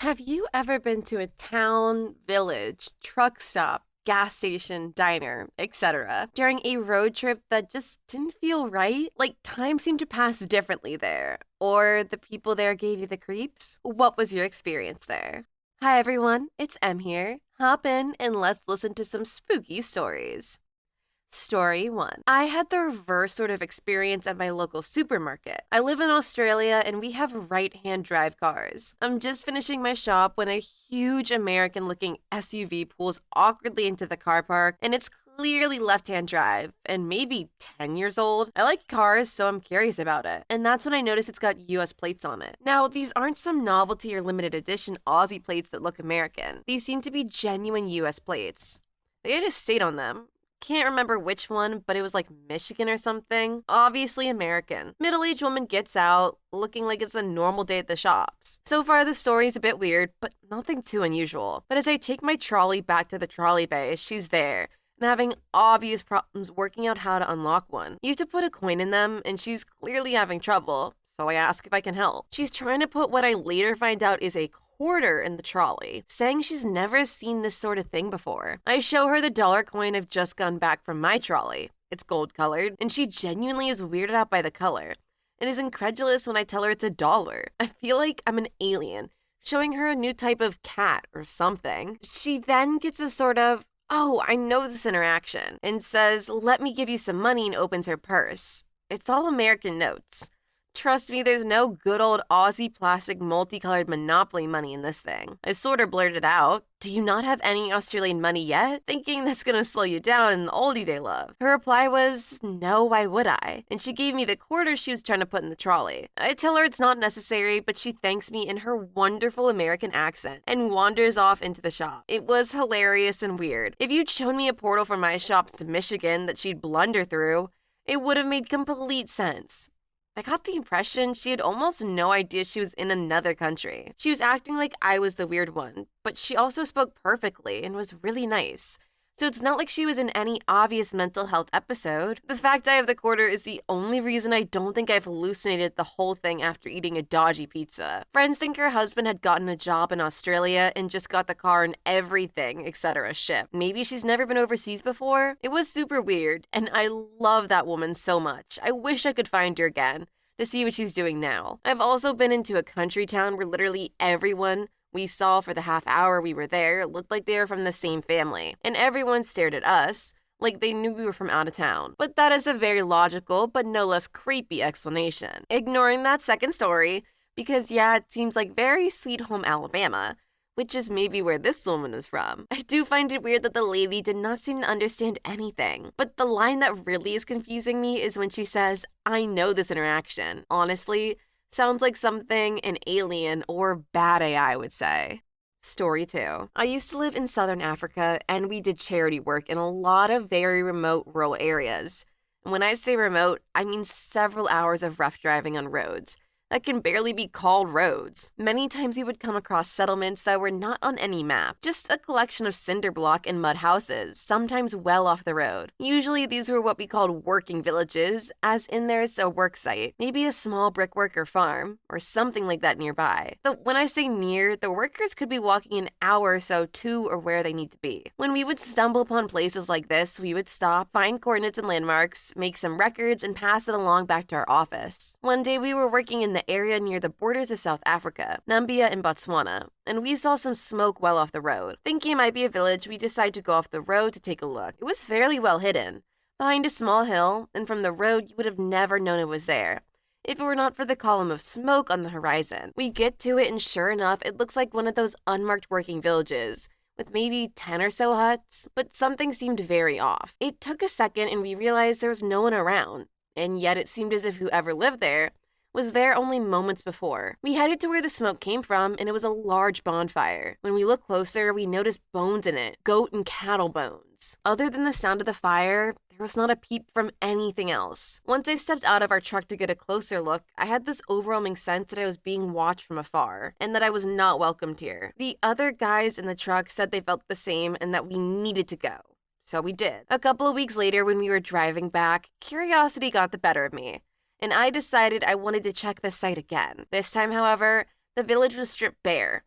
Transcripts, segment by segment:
Have you ever been to a town, village, truck stop, gas station, diner, etc. during a road trip that just didn't feel right? Like time seemed to pass differently there, or the people there gave you the creeps? What was your experience there? Hi everyone, it's Em here. Hop in and let's listen to some spooky stories. Story 1. I had the reverse sort of experience at my local supermarket. I live in Australia and we have right hand drive cars. I'm just finishing my shop when a huge American looking SUV pulls awkwardly into the car park, and it's clearly left hand drive and maybe 10 years old. I like cars, so I'm curious about it. And that's when I noticed it's got US plates on it. Now, these aren't some novelty or limited edition Aussie plates that look American. These seem to be genuine US plates. They had a state on them. Can't remember which one, but it was like Michigan or something. Obviously American. Middle-aged woman gets out, looking like it's a normal day at the shops. So far, the story's a bit weird, but nothing too unusual. But as I take my trolley back to the trolley bay, she's there, and having obvious problems working out how to unlock one. You have to put a coin in them, and she's clearly having trouble, so I ask if I can help. She's trying to put what I later find out is a quarter in the trolley, saying she's never seen this sort of thing before. I show her the dollar coin I've just gotten back from my trolley. It's gold colored, and she genuinely is weirded out by the color, and is incredulous when I tell her it's $1. I feel like I'm an alien, showing her a new type of cat or something. She then gets a sort of, "Oh, I know this" interaction, and says, "Let me give you some money," and opens her purse. It's all American notes. Trust me, there's no good old Aussie plastic multicolored Monopoly money in this thing. I sort of blurted out, "Do you not have any Australian money yet?" Thinking that's gonna slow you down in the oldie they love. Her reply was, "No, why would I?" And she gave me the quarter she was trying to put in the trolley. I tell her it's not necessary, but she thanks me in her wonderful American accent and wanders off into the shop. It was hilarious and weird. If you'd shown me a portal from my shops to Michigan that she'd blunder through, it would have made complete sense. I got the impression she had almost no idea she was in another country. She was acting like I was the weird one, but she also spoke perfectly and was really nice. So it's not like she was in any obvious mental health episode. The fact I have the quarter is the only reason I don't think I've hallucinated the whole thing after eating a Dodgy pizza. Friends think her husband had gotten a job in Australia and just got the car and everything, etc. shipped. Maybe she's never been overseas before? It was super weird, and I love that woman so much. I wish I could find her again to see what she's doing now. I've also been into a country town where literally everyone we saw for the half hour we were there looked like they were from the same family, and everyone stared at us like they knew we were from out of town. But that is a very logical but no less creepy explanation. Ignoring that second story, because yeah, it seems like very Sweet Home Alabama, which is maybe where this woman was from. I do find it weird that the lady did not seem to understand anything. But the line that really is confusing me is when she says, "I know this interaction." Honestly, sounds like something an alien or bad AI would say. Story 2. I used to live in southern Africa, and we did charity work in a lot of very remote rural areas. And when I say remote, I mean several hours of rough driving on roads that can barely be called roads. Many times we would come across settlements that were not on any map, just a collection of cinder block and mud houses, sometimes well off the road. Usually these were what we called working villages, as in there's a work site, maybe a small brickwork or farm, or something like that nearby. But when I say near, the workers could be walking an hour or so to or where they need to be. When we would stumble upon places like this, we would stop, find coordinates and landmarks, make some records, and pass it along back to our office. One day we were working in the area near the borders of South Africa, Nambia and Botswana, and we saw some smoke well off the road. Thinking it might be a village, we decided to go off the road to take a look. It was fairly well hidden, behind a small hill, and from the road you would have never known it was there if it were not for the column of smoke on the horizon. We get to it, and sure enough, it looks like one of those unmarked working villages, with maybe 10 or so huts, but something seemed very off. It took a second, and we realized there was no one around, and yet it seemed as if whoever lived there was there only moments before. We headed to where the smoke came from, and it was a large bonfire. When we looked closer, we noticed bones in it, goat and cattle bones. Other than the sound of the fire, there was not a peep from anything else. Once I stepped out of our truck to get a closer look, I had this overwhelming sense that I was being watched from afar, and that I was not welcomed here. The other guys in the truck said they felt the same and that we needed to go. So we did. A couple of weeks later, when we were driving back, curiosity got the better of me, and I decided I wanted to check the site again. This time, however, the village was stripped bare.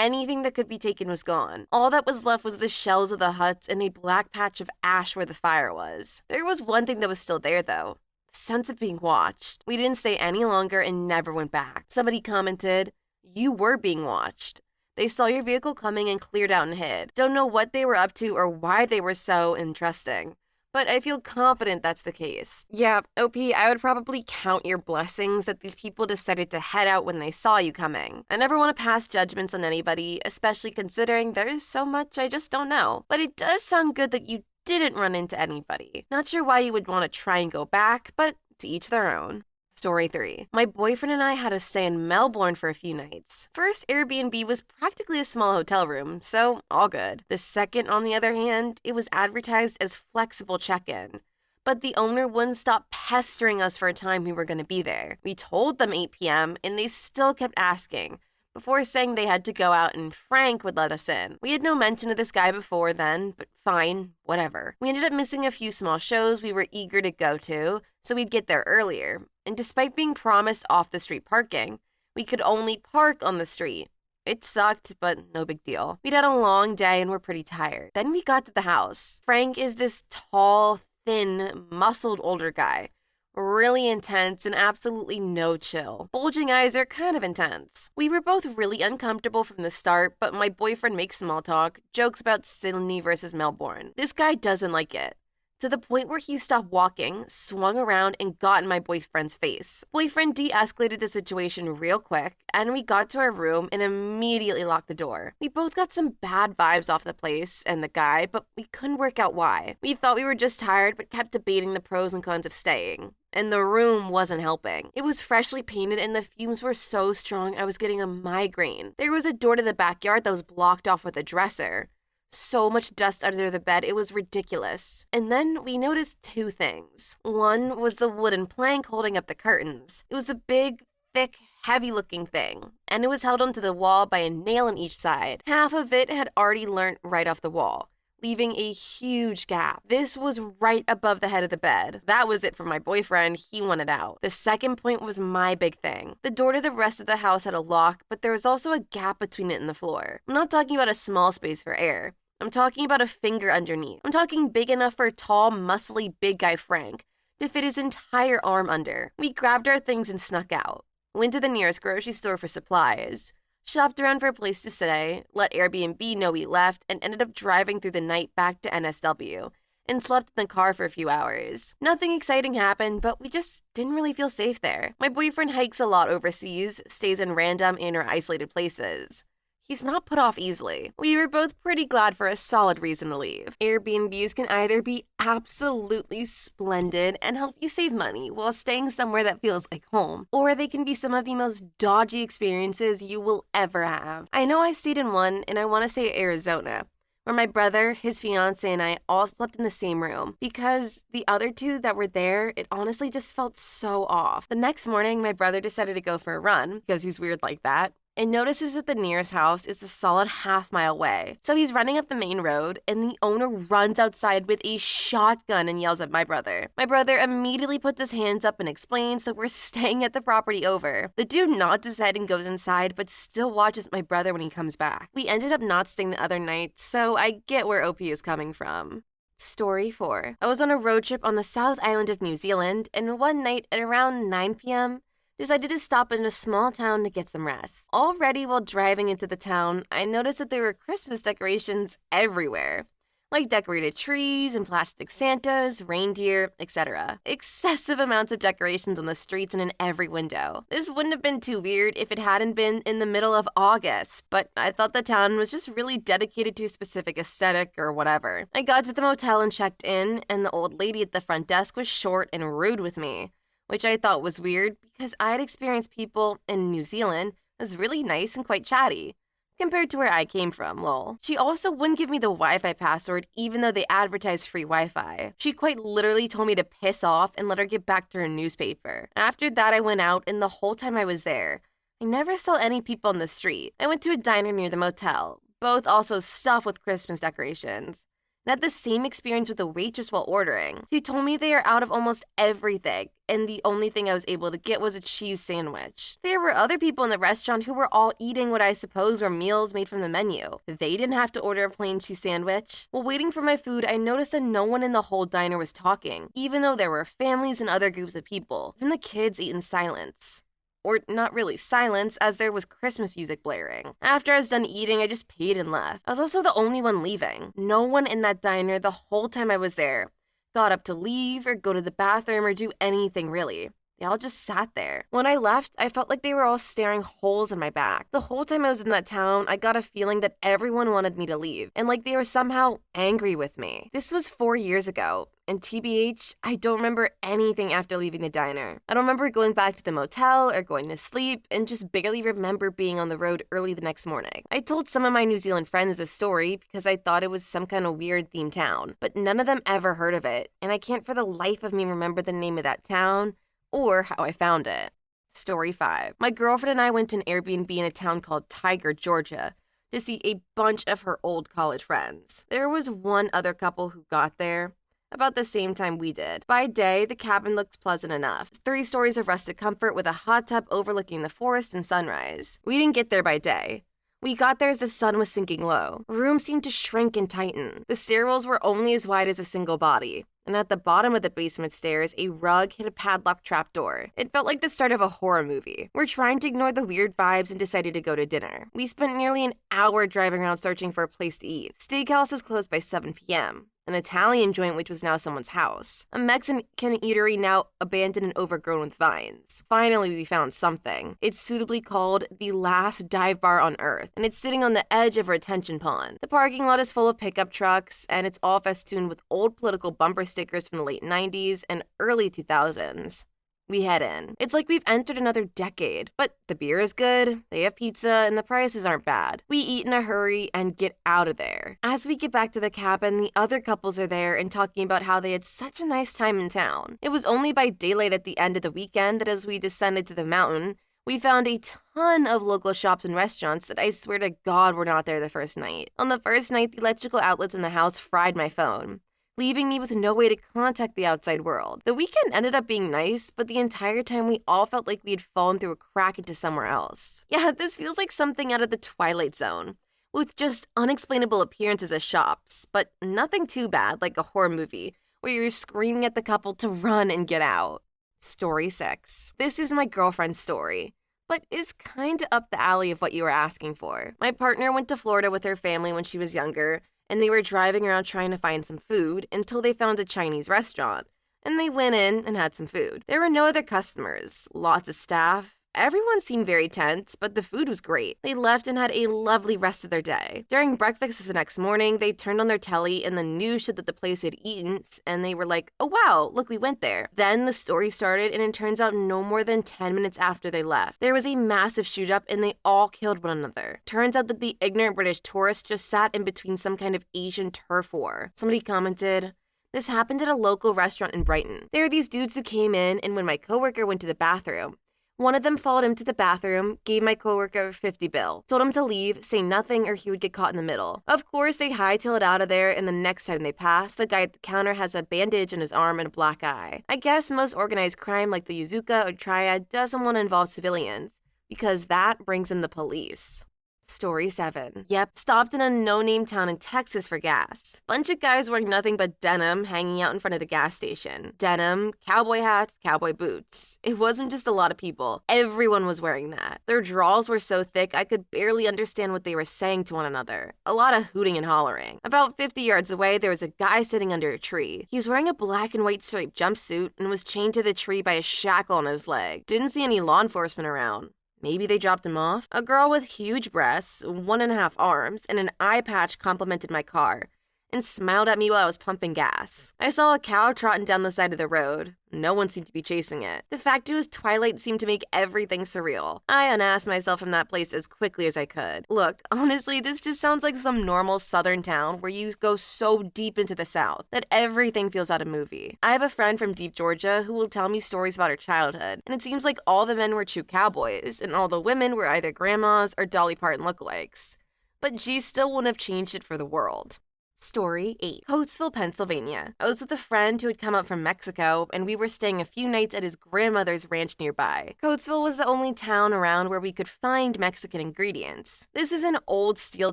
Anything that could be taken was gone. All that was left was the shells of the huts and a black patch of ash where the fire was. There was one thing that was still there, though. The sense of being watched. We didn't stay any longer and never went back. Somebody commented, "You were being watched. They saw your vehicle coming and cleared out and hid. Don't know what they were up to or why they were so interesting. But I feel confident that's the case." Yeah, OP, I would probably count your blessings that these people decided to head out when they saw you coming. I never want to pass judgments on anybody, especially considering there is so much I just don't know. But it does sound good that you didn't run into anybody. Not sure why you would want to try and go back, but to each their own. Story 3. My boyfriend and I had to stay in Melbourne for a few nights. First Airbnb was practically a small hotel room, so all good. The second, on the other hand, it was advertised as flexible check-in. But the owner wouldn't stop pestering us for a time we were going to be there. We told them 8 p.m., and they still kept asking, before saying they had to go out and Frank would let us in. We had no mention of this guy before then, but fine, whatever. We ended up missing a few small shows we were eager to go to, so we'd get there earlier. And despite being promised off-the-street parking, we could only park on the street. It sucked, but no big deal. We'd had a long day and were pretty tired. Then we got to the house. Frank is this tall, thin, muscled older guy. Really intense and absolutely no chill. Bulging eyes are kind of intense. We were both really uncomfortable from the start, but my boyfriend makes small talk, jokes about Sydney versus Melbourne. This guy doesn't like it. To the point where he stopped walking, swung around, and got in my boyfriend's face. Boyfriend de-escalated the situation real quick, and we got to our room and immediately locked the door. We both got some bad vibes off the place and the guy, but we couldn't work out why. We thought we were just tired, but kept debating the pros and cons of staying. And the room wasn't helping. It was freshly painted and the fumes were so strong I was getting a migraine. There was a door to the backyard that was blocked off with a dresser. So much dust under the bed, it was ridiculous. And then we noticed 2 things. One was the wooden plank holding up the curtains. It was a big, thick, heavy-looking thing, and it was held onto the wall by a nail on each side. Half of it had already learnt right off the wall, leaving a huge gap. This was right above the head of the bed. That was it for my boyfriend. He wanted out. The second point was my big thing. The door to the rest of the house had a lock, but there was also a gap between it and the floor. I'm not talking about a small space for air. I'm talking about a finger underneath. I'm talking big enough for a tall, muscly, big guy Frank to fit his entire arm under. We grabbed our things and snuck out. Went to the nearest grocery store for supplies. Shopped around for a place to stay, let Airbnb know we left, and ended up driving through the night back to NSW and slept in the car for a few hours. Nothing exciting happened, but we just didn't really feel safe there. My boyfriend hikes a lot overseas, stays in random and or isolated places. He's not put off easily. We were both pretty glad for a solid reason to leave. Airbnbs can either be absolutely splendid and help you save money while staying somewhere that feels like home, or they can be some of the most dodgy experiences you will ever have. I know I stayed in one, and I want to say Arizona, where my brother, his fiance, and I all slept in the same room because the other 2 that were there, it honestly just felt so off. The next morning, my brother decided to go for a run because he's weird like that, and notices that the nearest house is a solid half-mile away. So he's running up the main road, and the owner runs outside with a shotgun and yells at my brother. My brother immediately puts his hands up and explains that we're staying at the property over. The dude nods his head and goes inside, but still watches my brother when he comes back. We ended up not staying the other night, so I get where OP is coming from. Story 4. I was on a road trip on the South Island of New Zealand, and one night at around 9 p.m., decided to stop in a small town to get some rest. Already while driving into the town, I noticed that there were Christmas decorations everywhere, like decorated trees and plastic Santas, reindeer, etc. Excessive amounts of decorations on the streets and in every window. This wouldn't have been too weird if it hadn't been in the middle of August, but I thought the town was just really dedicated to a specific aesthetic or whatever. I got to the motel and checked in, and the old lady at the front desk was short and rude with me, which I thought was weird because I had experienced people in New Zealand as really nice and quite chatty, compared to where I came from, lol. She also wouldn't give me the Wi-Fi password even though they advertised free Wi-Fi. She quite literally told me to piss off and let her get back to her newspaper. After that, I went out, and the whole time I was there, I never saw any people on the street. I went to a diner near the motel, both also stuffed with Christmas decorations. and had the same experience with the waitress while ordering. She told me they are out of almost everything, and the only thing I was able to get was a cheese sandwich. There were other people in the restaurant who were all eating what I suppose were meals made from the menu. They didn't have to order a plain cheese sandwich. While waiting for my food, I noticed that no one in the whole diner was talking, even though there were families and other groups of people. Even the kids ate in silence. Or not really silence, as there was Christmas music blaring. After I was done eating, I just paid and left. I was also the only one leaving. No one in that diner the whole time I was there got up to leave or go to the bathroom or do anything really. They all just sat there. When I left, I felt like they were all staring holes in my back. The whole time I was in that town, I got a feeling that everyone wanted me to leave, and like they were somehow angry with me. This was 4 years ago, and TBH, I don't remember anything after leaving the diner. I don't remember going back to the motel or going to sleep, and just barely remember being on the road early the next morning. I told some of my New Zealand friends this story because I thought it was some kind of weird themed town, but none of them ever heard of it, and I can't for the life of me remember the name of that town or how I found it. Story 5. My girlfriend and I went to an Airbnb in a town called Tiger, Georgia, to see a bunch of her old college friends. There was one other couple who got there about the same time we did. By day, the cabin looked pleasant enough. 3 stories of rustic comfort with a hot tub overlooking the forest and sunrise. We didn't get there by day. We got there as the sun was sinking low. The room seemed to shrink and tighten. The stairwells were only as wide as a single body, and at the bottom of the basement stairs, a rug hid a padlocked trapdoor. It felt like the start of a horror movie. We're trying to ignore the weird vibes and decided to go to dinner. We spent nearly an hour driving around searching for a place to eat. Steakhouses closed by 7 p.m. An Italian joint which was now someone's house. A Mexican eatery now abandoned and overgrown with vines. Finally, we found something. It's suitably called the last dive bar on Earth, and it's sitting on the edge of a retention pond. The parking lot is full of pickup trucks, and it's all festooned with old political bumper stickers from the late 90s and early 2000s. We head in. It's like we've entered another decade, but the beer is good, they have pizza, and the prices aren't bad. We eat in a hurry and get out of there. As we get back to the cabin, the other couples are there and talking about how they had such a nice time in town. It was only by daylight at the end of the weekend that as we descended to the mountain, we found a ton of local shops and restaurants that I swear to God were not there the first night. On the first night, the electrical outlets in the house fried my phone, leaving me with no way to contact the outside world. The weekend ended up being nice, but the entire time we all felt like we had fallen through a crack into somewhere else. Yeah, this feels like something out of the Twilight Zone, with just unexplainable appearances as shops, but nothing too bad like a horror movie where you're screaming at the couple to run and get out. Story 6. This is my girlfriend's story, but is kinda up the alley of what you were asking for. My partner went to Florida with her family when she was younger, and they were driving around trying to find some food until they found a Chinese restaurant, and they went in and had some food. There were no other customers, lots of staff. Everyone seemed very tense, but the food was great. They left and had a lovely rest of their day. During breakfast the next morning, they turned on their telly and the news showed that the place had eaten, and they were like, oh wow, look, we went there. Then the story started, and it turns out no more than 10 minutes after they left, there was a massive shoot-up and they all killed one another. Turns out that the ignorant British tourists just sat in between some kind of Asian turf war. Somebody commented, this happened at a local restaurant in Brighton. There were these dudes who came in, and when my coworker went to the bathroom, one of them followed him to the bathroom, gave my coworker a 50 bill, told him to leave, say nothing, or he would get caught in the middle. Of course, they hightail it out of there, and the next time they pass, the guy at the counter has a bandage on his arm and a black eye. I guess most organized crime like the Yakuza or Triad doesn't want to involve civilians, because that brings in the police. Story 7. Yep, stopped in a no-name town in Texas for gas. Bunch of guys wearing nothing but denim hanging out in front of the gas station. Denim, cowboy hats, cowboy boots. It wasn't just a lot of people. Everyone was wearing that. Their drawls were so thick I could barely understand what they were saying to one another. A lot of hooting and hollering. About 50 yards away, there was a guy sitting under a tree. He was wearing a black and white striped jumpsuit and was chained to the tree by a shackle on his leg. Didn't see any law enforcement around. Maybe they dropped him off? A girl with huge breasts, 1.5 arms, and an eye patch complimented my car and smiled at me while I was pumping gas. I saw a cow trotting down the side of the road. No one seemed to be chasing it. The fact it was twilight seemed to make everything surreal. I unassed myself from that place as quickly as I could. Look, honestly, this just sounds like some normal southern town where you go so deep into the south that everything feels out of movie. I have a friend from deep Georgia who will tell me stories about her childhood, and it seems like all the men were true cowboys, and all the women were either grandmas or Dolly Parton lookalikes. But she still wouldn't have changed it for the world. Story 8. Coatesville, Pennsylvania. I was with a friend who had come up from Mexico, and we were staying a few nights at his grandmother's ranch nearby. Coatesville was the only town around where we could find Mexican ingredients. This is an old steel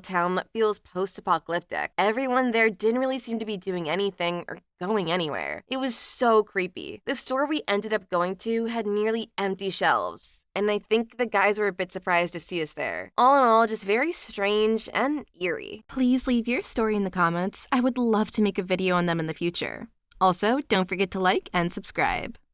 town that feels post-apocalyptic. Everyone there didn't really seem to be doing anything or going anywhere. It was so creepy. The store we ended up going to had nearly empty shelves, and I think the guys were a bit surprised to see us there. All in all, just very strange and eerie. Please leave your story in the comments. I would love to make a video on them in the future. Also, don't forget to like and subscribe.